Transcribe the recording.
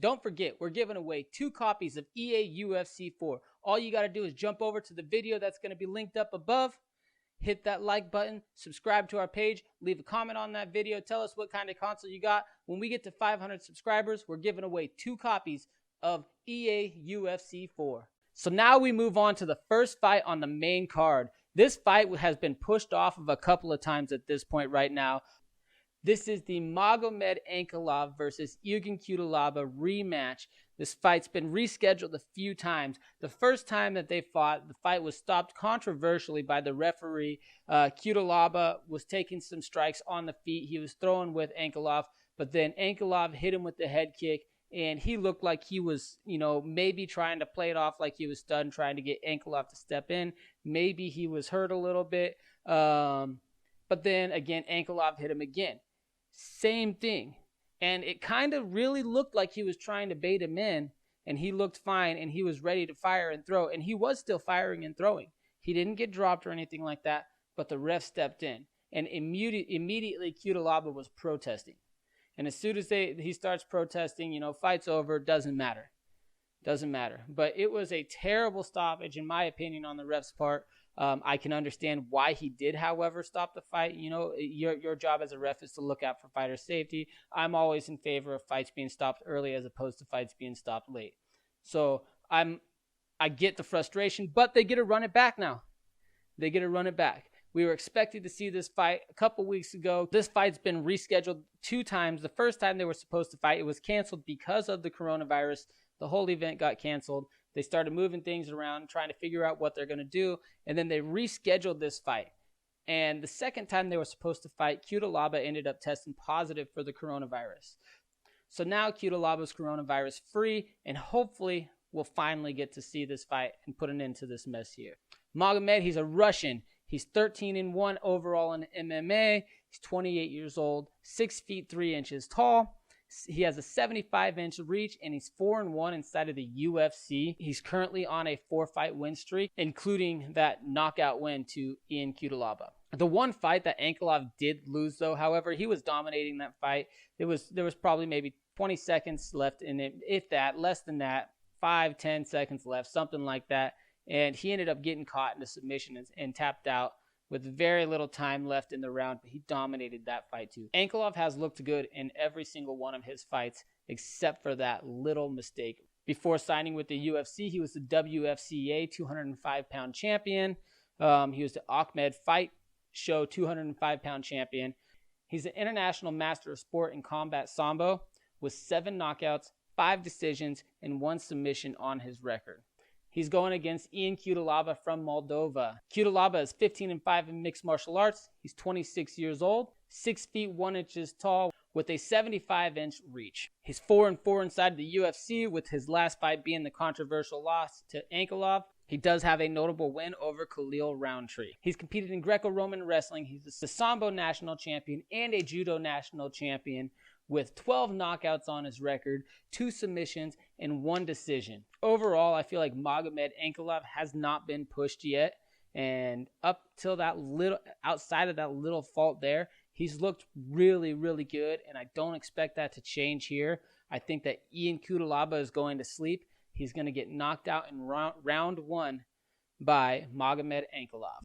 Don't forget, we're giving away 2 copies of EA UFC 4. All you got to do is jump over to the video that's going to be linked up above, hit that like button, subscribe to our page, leave a comment on that video, tell us what kind of console you got. When we get to 500 subscribers, we're giving away 2 copies of EA UFC 4. So now we move on to the first fight on the main card. This fight has been pushed off of a couple of times at this point right now. This is the Magomed Ankalaev versus Ion Cutelaba rematch. This fight's been rescheduled a few times. The first time that they fought, the fight was stopped controversially by the referee. Cutelaba was taking some strikes on the feet. He was throwing with Ankalaev, but then Ankalaev hit him with the head kick, and he looked like he was, maybe trying to play it off like he was stunned, trying to get Ankalaev to step in. Maybe he was hurt a little bit. But then, again, Ankalaev hit him again. Same thing. And it kind of really looked like he was trying to bait him in, and he looked fine, and he was ready to fire and throw, and he was still firing and throwing. He didn't get dropped or anything like that, but the ref stepped in, and immediately Cutelaba was protesting. And as soon as he starts protesting, fight's over, doesn't matter. Doesn't matter. But it was a terrible stoppage, in my opinion, on the ref's part. I can understand why he did, however, stop the fight. Your job as a ref is to look out for fighter safety. I'm always in favor of fights being stopped early as opposed to fights being stopped late. So I get the frustration, but they get to run it back now. They get to run it back. We were expected to see this fight a couple weeks ago. This fight's been rescheduled 2 times. The first time they were supposed to fight, it was canceled because of the coronavirus. The whole event got canceled. They started moving things around, trying to figure out what they're going to do, and then they rescheduled this fight. And the second time they were supposed to fight, Cutelaba ended up testing positive for the coronavirus. So now Cutelaba's coronavirus free, and hopefully we'll finally get to see this fight and put an end to this mess here. Magomed, he's a Russian. He's 13-1 overall in MMA. He's 28 years old, 6 feet 3 inches tall. He has a 75-inch reach, and he's 4-1 inside of the UFC. He's currently on a 4-fight win streak, including that knockout win to Ion Cutelaba. The one fight that Ankalaev did lose, though, however, he was dominating that fight. There was probably maybe 20 seconds left in it, if that, less than that, 5-10 seconds left, something like that. And he ended up getting caught in a submission and tapped out with very little time left in the round, but he dominated that fight too. Ankalaev has looked good in every single one of his fights except for that little mistake. Before signing with the UFC, he was the WFCA 205-pound champion. He was the Ahmed Fight Show 205-pound champion. He's an international master of sport in combat sambo with 7 knockouts, 5 decisions, and 1 submission on his record. He's going against Ion Cutelaba from Moldova. Cutelaba is 15-5 in mixed martial arts. He's 26 years old, 6 feet 1 inches tall, with a 75-inch reach. He's 4-4 inside the UFC, with his last fight being the controversial loss to Ankalaev. He does have a notable win over Khalil Roundtree. He's competed in Greco-Roman wrestling. He's the Sambo national champion and a judo national champion, with 12 knockouts on his record, 2 submissions, and 1 decision. Overall, I feel like Magomed Ankalaev has not been pushed yet, and up till outside of that little fault there, he's looked really, really good, and I don't expect that to change here. I think that Ion Cutelaba is going to sleep. He's going to get knocked out in round 1 by Magomed Ankalaev.